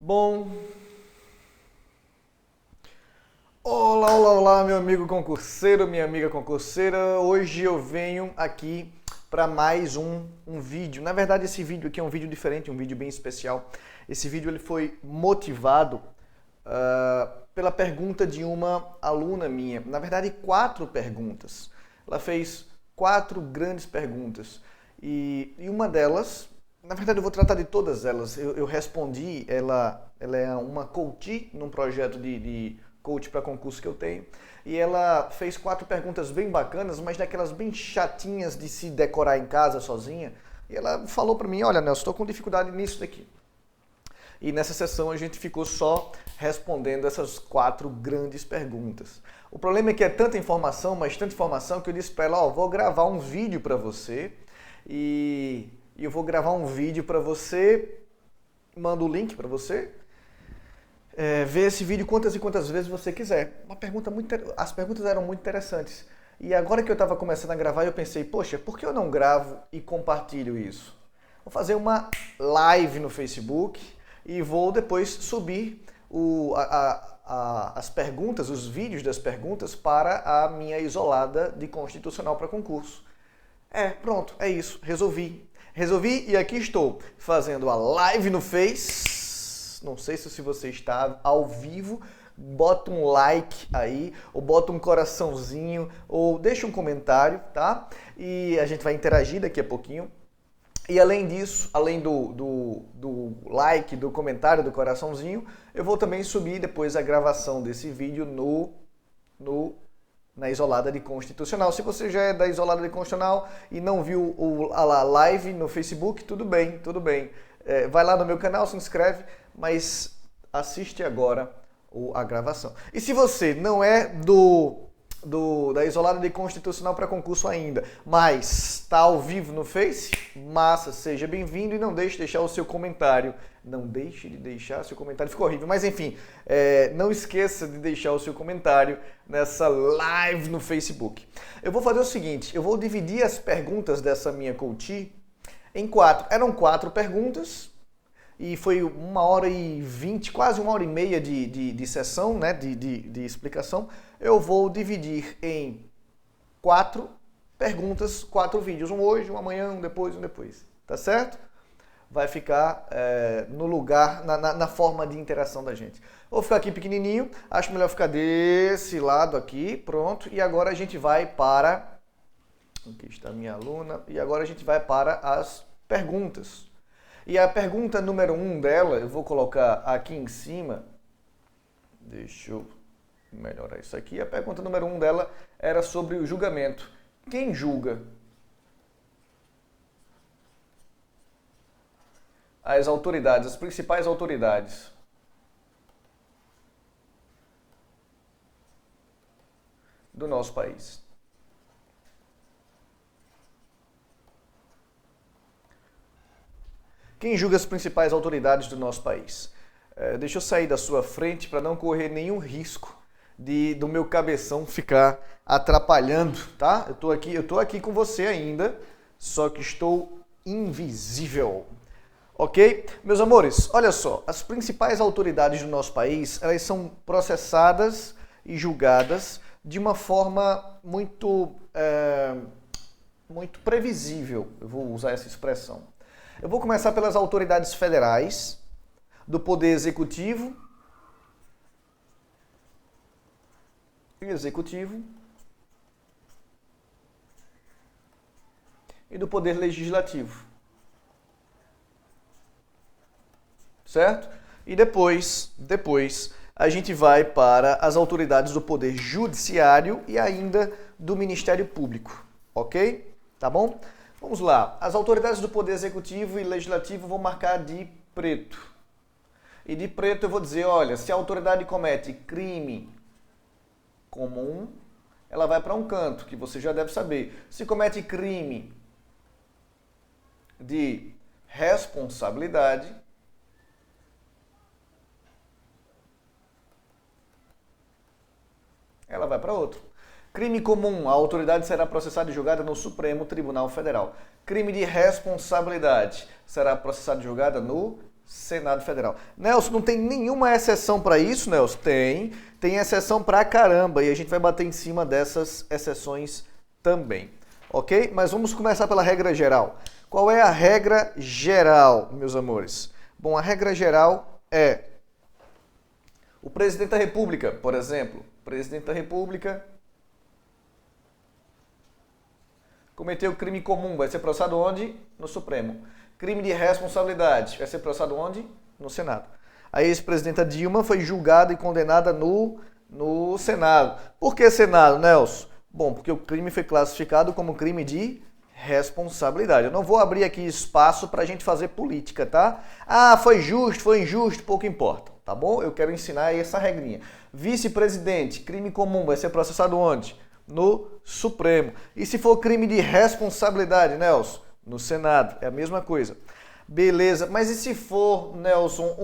Bom, olá, meu amigo concurseiro, minha amiga concurseira. Hoje eu venho aqui para mais um vídeo. Na verdade, esse vídeo aqui é um vídeo diferente, um vídeo bem especial. Esse vídeo ele foi motivado pela pergunta de uma aluna minha. Na verdade, 4 perguntas. Ela fez 4 grandes perguntas. E uma delas, na verdade eu vou tratar de todas elas. Eu respondi, ela é uma coach num projeto de coach para concurso que eu tenho. E ela fez 4 perguntas bem bacanas, mas daquelas bem chatinhas de se decorar em casa sozinha. E ela falou para mim, olha Nelson, estou com dificuldade nisso daqui. E nessa sessão a gente ficou só respondendo essas 4 grandes perguntas. O problema é que é tanta informação, mas tanta informação que eu disse para ela, vou gravar um vídeo para você e eu vou gravar um vídeo para você, mando o link para você, ver esse vídeo quantas e quantas vezes você quiser. As perguntas eram muito interessantes. E agora que eu estava começando a gravar, eu pensei, poxa, por que eu não gravo e compartilho isso? Vou fazer uma live no Facebook e vou depois subir as perguntas, os vídeos das perguntas para a minha isolada de constitucional para concurso. Pronto, é isso, resolvi e aqui estou fazendo a live no Face. Não sei se você está ao vivo, bota um like aí, ou bota um coraçãozinho, ou deixa um comentário, tá? E a gente vai interagir daqui a pouquinho. E além disso, além do like, do comentário, do coraçãozinho, eu vou também subir depois a gravação desse vídeo na isolada de constitucional. Se você já é da isolada de constitucional e não viu a live no Facebook, tudo bem. Vai lá no meu canal, se inscreve, mas assiste agora a gravação. E se você não é da isolada de constitucional para concurso ainda, mas está ao vivo no Face, massa, seja bem-vindo e não deixe de deixar o seu comentário. Não deixe de deixar o seu comentário, ficou horrível, mas enfim, não esqueça de deixar o seu comentário nessa live no Facebook. Eu vou fazer o seguinte, eu vou dividir as perguntas dessa minha coach em 4. Eram 4 perguntas e foi 1h20, quase 1h30 de sessão, né, de explicação. Eu vou dividir em 4 perguntas, 4 vídeos. Um hoje, um amanhã, um depois, tá certo? Vai ficar no lugar, na forma de interação da gente. Vou ficar aqui pequenininho, acho melhor ficar desse lado aqui, pronto. E agora a gente vai para... Aqui está a minha aluna. E agora a gente vai para as perguntas. E a pergunta número 1 dela, eu vou colocar aqui em cima. Deixa eu melhorar isso aqui. A pergunta número 1 dela era sobre o julgamento. Quem julga? As autoridades, as principais autoridades. Do nosso país. Quem julga as principais autoridades do nosso país? Deixa eu sair da sua frente para não correr nenhum risco do meu cabeção ficar atrapalhando, tá? Eu tô aqui com você ainda, só que estou invisível. Ok? Meus amores, olha só, as principais autoridades do nosso país, elas são processadas e julgadas de uma forma muito previsível, eu vou usar essa expressão. Eu vou começar pelas autoridades federais, do Poder Executivo e do Poder Legislativo. Certo? E depois a gente vai para as autoridades do Poder Judiciário e ainda do Ministério Público, ok? Tá bom? Vamos lá. As autoridades do Poder Executivo e Legislativo vão marcar de preto. E de preto eu vou dizer, olha, se a autoridade comete crime comum, ela vai para um canto, que você já deve saber. Se comete crime de responsabilidade, ela vai para outro. Crime comum, a autoridade será processada e julgada no Supremo Tribunal Federal. Crime de responsabilidade será processada e julgada no Senado Federal. Nelson, não tem nenhuma exceção para isso, Nelson? Tem exceção pra caramba e a gente vai bater em cima dessas exceções também, ok? Mas vamos começar pela regra geral. Qual é a regra geral, meus amores? Bom, a regra geral é o presidente da República, por exemplo, presidente da República cometeu crime comum, vai ser processado onde? No Supremo. Crime de responsabilidade, vai ser processado onde? No Senado. A ex-presidenta Dilma foi julgada e condenada no Senado. Por que Senado, Nelson? Bom, porque o crime foi classificado como crime de responsabilidade. Eu não vou abrir aqui espaço para a gente fazer política, tá? Ah, foi justo, foi injusto, pouco importa, tá bom? Eu quero ensinar essa regrinha. Vice-presidente, crime comum, vai ser processado onde? No Supremo. E se for crime de responsabilidade, Nelson? No Senado. É a mesma coisa. Beleza, mas e se for, Nelson,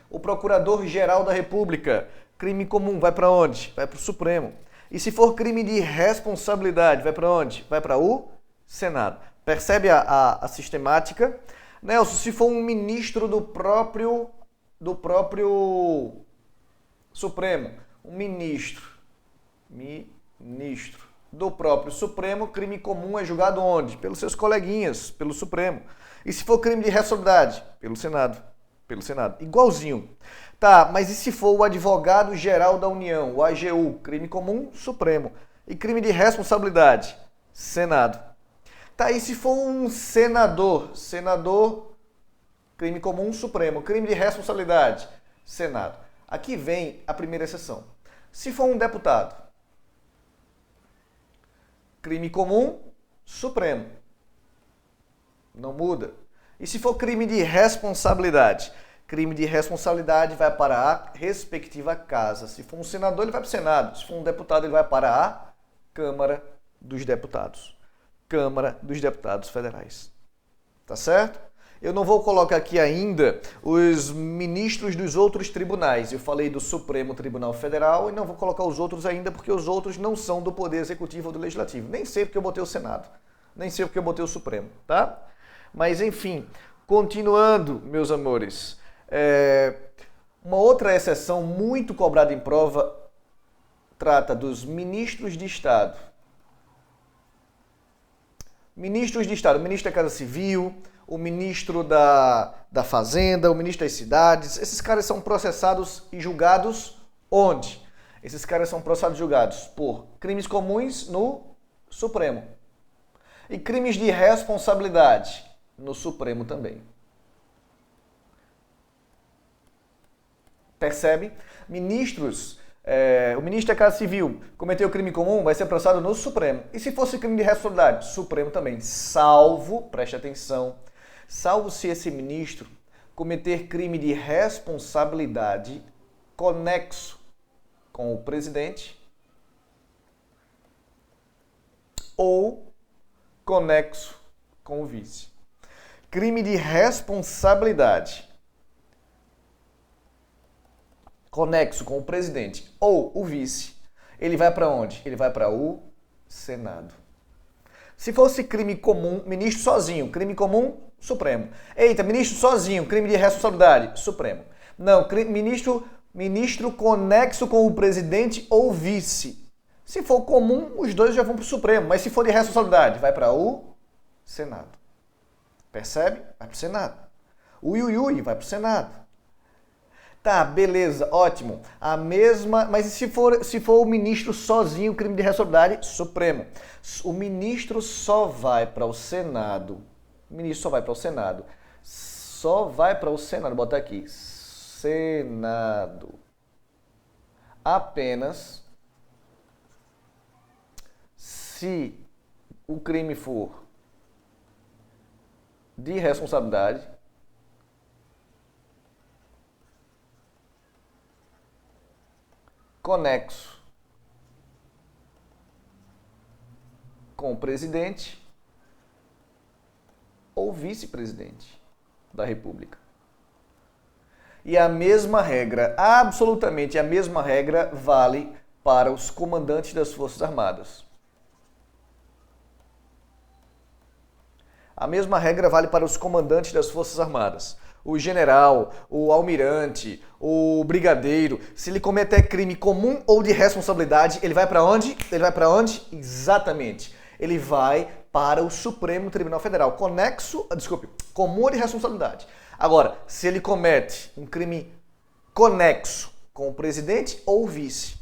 o Procurador-Geral da República? Crime comum, vai para onde? Vai para o Supremo. E se for crime de responsabilidade, vai para onde? Vai para o Senado. Percebe a sistemática? Nelson, se for um ministro do próprio Supremo, um ministro do próprio Supremo, crime comum é julgado onde? Pelos seus coleguinhas, pelo Supremo. E se for crime de responsabilidade? Pelo Senado. Pelo Senado. Igualzinho. Tá, mas e se for o Advogado-Geral da União, o AGU? Crime comum, Supremo. E crime de responsabilidade? Senado. Tá, e se for um senador? Senador, crime comum, Supremo. Crime de responsabilidade? Senado. Aqui vem a primeira exceção. Se for um deputado? Crime comum, Supremo. Não muda. E se for crime de responsabilidade? Crime de responsabilidade vai para a respectiva casa. Se for um senador, ele vai para o Senado. Se for um deputado, ele vai para a Câmara dos Deputados. Câmara dos Deputados Federais. Tá certo? Eu não vou colocar aqui ainda os ministros dos outros tribunais. Eu falei do Supremo Tribunal Federal e não vou colocar os outros ainda porque os outros não são do Poder Executivo ou do Legislativo. Nem sei porque eu botei o Senado. Nem sei porque eu botei o Supremo, tá? Mas enfim, continuando, meus amores. Uma outra exceção muito cobrada em prova trata dos ministros de Estado. Ministros de Estado, o ministro da Casa Civil, o ministro da Fazenda, o ministro das Cidades, esses caras são processados e julgados onde? Esses caras são processados e julgados por crimes comuns no Supremo. E crimes de responsabilidade no Supremo também. Percebe? O ministro da Casa Civil cometeu crime comum, vai ser processado no Supremo. E se fosse crime de responsabilidade? Supremo também. Salvo, preste atenção, salvo se esse ministro cometer crime de responsabilidade conexo com o presidente ou conexo com o vice. Crime de responsabilidade conexo com o presidente ou o vice, ele vai para onde? Ele vai para o Senado. Se fosse crime comum, ministro sozinho, crime comum, Supremo. Eita, ministro sozinho, crime de responsabilidade, Supremo. Não, ministro conexo com o presidente ou vice. Se for comum, os dois já vão para o Supremo, mas se for de responsabilidade, vai para o Senado. Percebe? Vai para o Senado. O Iuiui vai para o Senado. Tá, beleza, ótimo. A mesma, mas e se for o ministro sozinho, crime de responsabilidade, Supremo. O ministro só vai para o Senado. O ministro só vai para o Senado. Só vai para o Senado, bota aqui. Senado. Apenas se o crime for de responsabilidade, conexo com o presidente ou vice-presidente da República. E a mesma regra, absolutamente a mesma regra, vale para os comandantes das Forças Armadas. A mesma regra vale para os comandantes das Forças Armadas. o general, o almirante, o brigadeiro, se ele cometer crime comum ou de responsabilidade, ele vai para onde? Ele vai para onde? Exatamente. Ele vai para o Supremo Tribunal Federal. Comum ou de responsabilidade. Agora, se ele comete um crime conexo com o presidente ou o vice,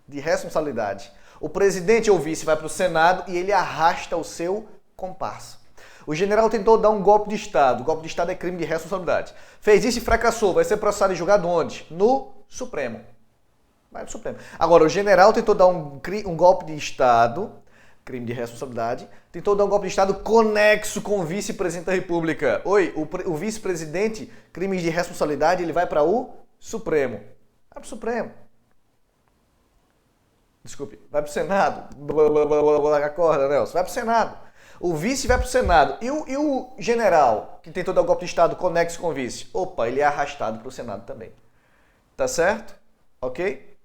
de responsabilidade, o presidente ou o vice vai para o Senado e ele arrasta o seu comparsa. O general tentou dar um golpe de Estado. O golpe de Estado é crime de responsabilidade. Fez isso e fracassou. Vai ser processado e julgado onde? No Supremo. Vai no Supremo. Agora, o general tentou dar um golpe de Estado, crime de responsabilidade, tentou dar um golpe de Estado conexo com o vice-presidente da República. O vice-presidente, crimes de responsabilidade, ele vai para o Supremo. Vai para o Supremo. Desculpe, vai para o Senado. Acorda, Nelson. Vai para o Senado. O vice vai para o Senado. E o general, que tentou dar um golpe de Estado conexo com o vice? Opa, ele é arrastado para o Senado também. Tá certo? Ok?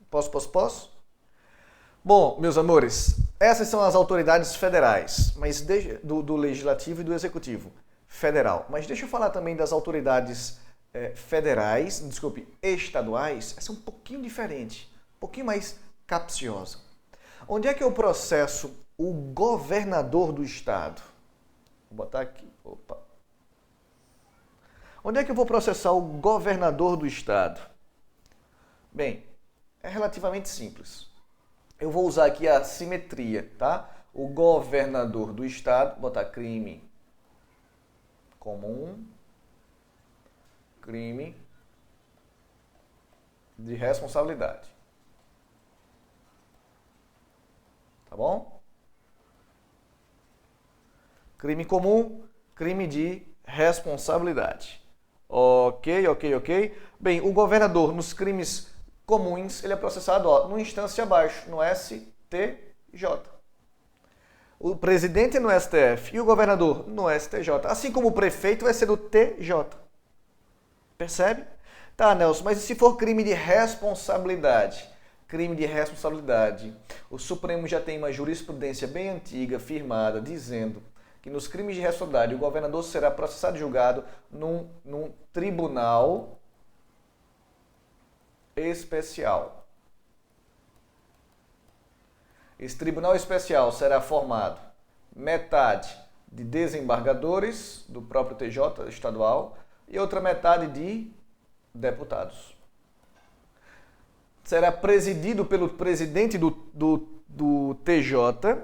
Posso? Bom, meus amores, essas são as autoridades federais, mas do Legislativo e do Executivo Federal. Mas deixa eu falar também das autoridades estaduais. Essa é um pouquinho diferente, um pouquinho mais capciosa. Onde é que eu processo o governador do estado? Vou botar aqui. Opa. Onde é que eu vou processar o governador do estado? Bem, é relativamente simples. Eu vou usar aqui a simetria, tá? O governador do estado, botar crime comum, crime de responsabilidade. Tá bom? Crime comum, crime de responsabilidade. Ok. Bem, o governador nos crimes comuns, ele é processado no instância abaixo, no STJ. O presidente é no STF e o governador no STJ. Assim como o prefeito vai ser no TJ. Percebe? Tá, Nelson, mas e se for crime de responsabilidade? Crime de responsabilidade. O Supremo já tem uma jurisprudência bem antiga, firmada, dizendo que nos crimes de responsabilidade o governador será processado e julgado num tribunal especial. Esse tribunal especial será formado metade de desembargadores do próprio TJ estadual e outra metade de deputados. Será presidido pelo presidente do TJ,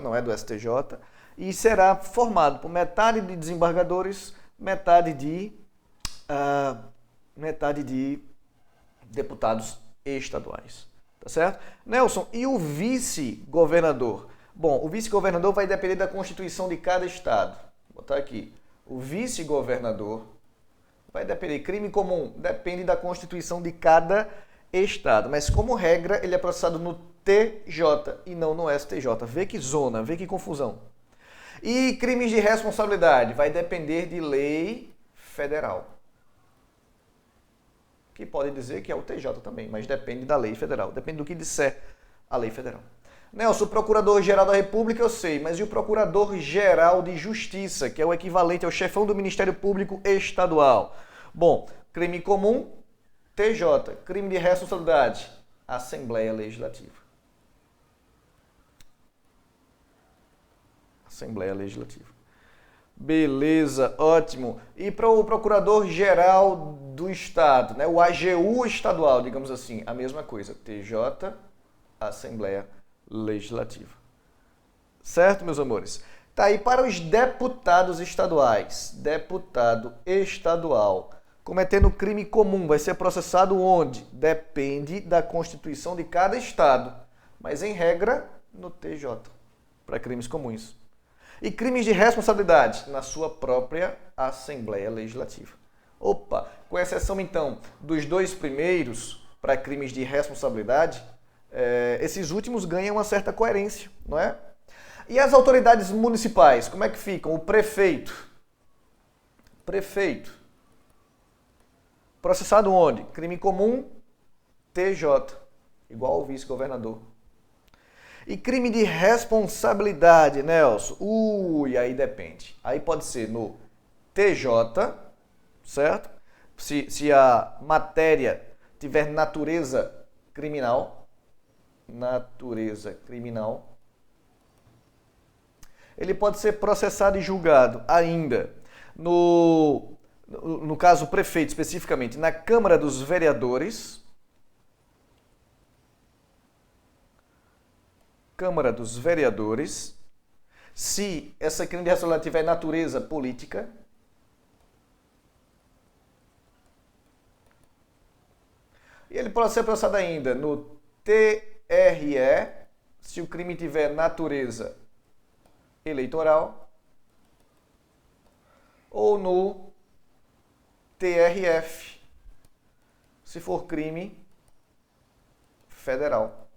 não é do STJ, e será formado por metade de desembargadores, metade de deputados estaduais. Tá certo? Nelson, e o vice-governador? Bom, o vice-governador vai depender da Constituição de cada estado. Vou botar aqui. O vice-governador vai depender. Crime comum depende da Constituição de cada estado. Mas, como regra, ele é processado no TJ e não no STJ. Vê que zona, vê que confusão. E crimes de responsabilidade vai depender de lei federal. Que pode dizer que é o TJ também, mas depende da lei federal. Depende do que disser a lei federal. Nelson, o Procurador-Geral da República eu sei, mas e o Procurador-Geral de Justiça, que é o equivalente ao chefão do Ministério Público Estadual? Bom, crime comum, TJ. Crime de responsabilidade, Assembleia Legislativa. Assembleia Legislativa. Beleza, ótimo. E para o Procurador-Geral do Estado, né? O AGU estadual, digamos assim, a mesma coisa. TJ, Assembleia Legislativa. Certo, meus amores? Tá aí para os deputados estaduais. Deputado estadual cometendo crime comum vai ser processado onde? Depende da Constituição de cada estado, mas em regra no TJ, para crimes comuns. E crimes de responsabilidade na sua própria Assembleia Legislativa. Opa, com exceção então dos dois primeiros para crimes de responsabilidade, esses últimos ganham uma certa coerência, não é? E as autoridades municipais, como é que ficam? O prefeito. Prefeito. Processado onde? Crime comum, TJ, igual ao vice-governador. E crime de responsabilidade, Nelson? Aí depende. Aí pode ser no TJ, certo? Se a matéria tiver natureza criminal, ele pode ser processado e julgado ainda no caso prefeito especificamente, na Câmara dos Vereadores, se essa crime de responsabilidade tiver natureza política, e ele pode ser processado ainda no TRE, se o crime tiver natureza eleitoral, ou no TRF, se for crime federal.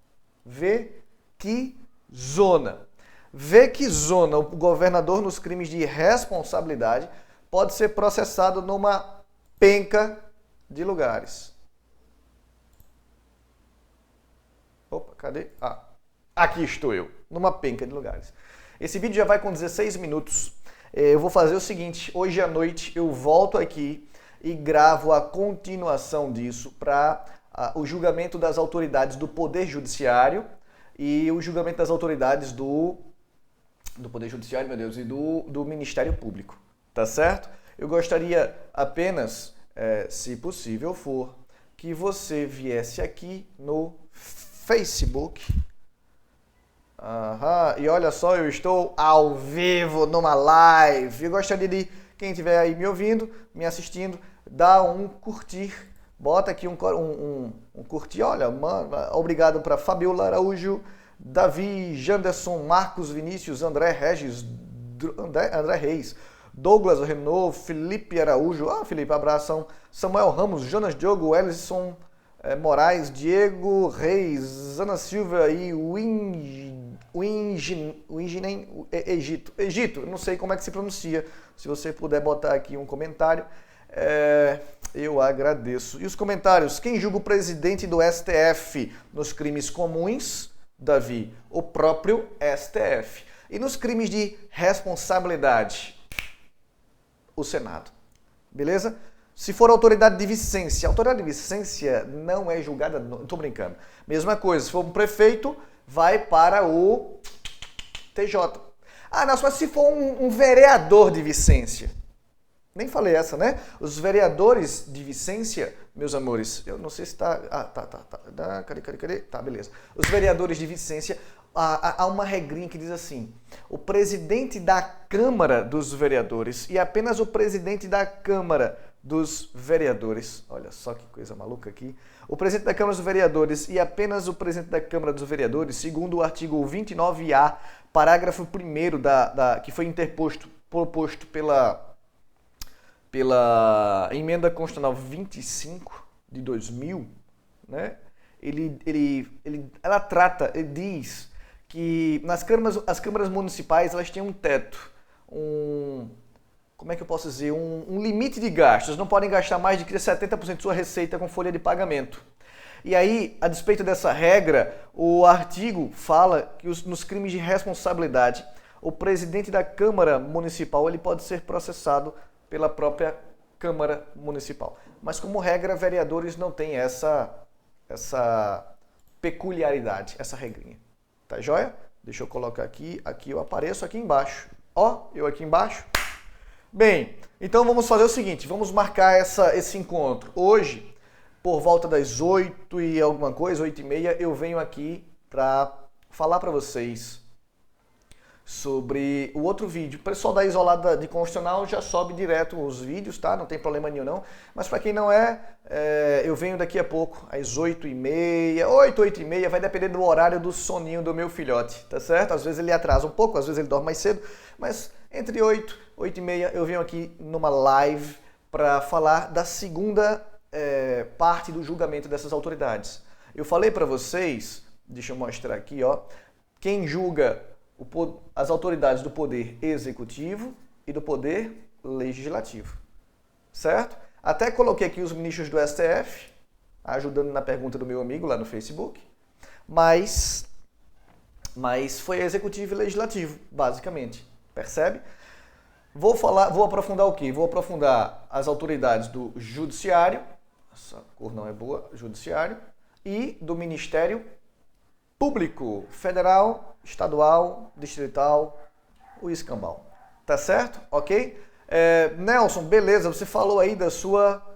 Vê que zona. Vê que zona o governador nos crimes de responsabilidade pode ser processado numa penca de lugares. Opa, cadê? Ah, aqui estou eu, numa penca de lugares. Esse vídeo já vai com 16 minutos. Eu vou fazer o seguinte, hoje à noite eu volto aqui e gravo a continuação disso para o julgamento das autoridades do Poder Judiciário e o julgamento das autoridades do Poder Judiciário, meu Deus, e do Ministério Público, tá certo? Eu gostaria apenas, se possível for, que você viesse aqui no Facebook. E olha só, eu estou ao vivo numa live. Eu gostaria de, quem estiver aí me ouvindo, me assistindo, dar um curtir. Bota aqui um curtir. Olha, obrigado para Fabiola Araújo, Davi, Janderson, Marcos, Vinícius, André Regis, André Reis, Douglas Renault, Felipe Araújo. Felipe, abração. Samuel Ramos, Jonas Diogo, Ellison Moraes, Diego Reis, Ana Silva e Egito, não sei como é que se pronuncia. Se você puder botar aqui um comentário, eu agradeço. E os comentários? Quem julga o presidente do STF nos crimes comuns, Davi? O próprio STF. E nos crimes de responsabilidade? O Senado. Beleza? Se for autoridade de vicência, a autoridade de vicência não é julgada, não tô brincando. Mesma coisa, se for um prefeito, vai para o TJ. Não, mas se for um vereador de vicência, nem falei essa, né? Os vereadores de vicência, meus amores, eu não sei se tá... Cadê? Tá, beleza. Os vereadores de vicência, há uma regrinha que diz assim, o presidente da Câmara dos Vereadores e apenas o presidente da Câmara dos Vereadores, olha só que coisa maluca aqui, o presidente da Câmara dos Vereadores e apenas o presidente da Câmara dos Vereadores, segundo o artigo 29A, parágrafo 1º que foi proposto pela emenda constitucional 25 de 2000, né? Ele diz que as câmaras municipais elas têm um teto, como é que eu posso dizer, um limite de gastos, não podem gastar mais de 70% de sua receita com folha de pagamento. E aí, a despeito dessa regra, o artigo fala que nos crimes de responsabilidade, o presidente da Câmara Municipal ele pode ser processado pela própria Câmara Municipal. Mas como regra, vereadores não têm essa peculiaridade, essa regrinha. Tá joia? Deixa eu colocar aqui eu apareço aqui embaixo. Eu aqui embaixo. Bem, então vamos fazer o seguinte, vamos marcar esse encontro. Hoje, por volta das 8 e alguma coisa, 8h30, eu venho aqui para falar para vocês sobre o outro vídeo. O pessoal da Isolada de Constitucional já sobe direto os vídeos, tá? Não tem problema nenhum não. Mas para quem não eu venho daqui a pouco, às 8h30, 8h30, vai depender do horário do soninho do meu filhote, tá certo? Às vezes ele atrasa um pouco, às vezes ele dorme mais cedo, mas entre 8h30 eu venho aqui numa live para falar da segunda parte do julgamento dessas autoridades. Eu falei para vocês, deixa eu mostrar aqui, quem julga as autoridades do Poder Executivo e do Poder Legislativo, certo? Até coloquei aqui os ministros do STF, ajudando na pergunta do meu amigo lá no Facebook, mas foi Executivo e Legislativo, basicamente, percebe? Vou aprofundar o quê? Vou aprofundar as autoridades do Judiciário, essa cor não é boa, Judiciário, e do Ministério Público Federal, Estadual, Distrital, o escambau. Tá certo? Ok? Nelson, beleza, você falou aí da sua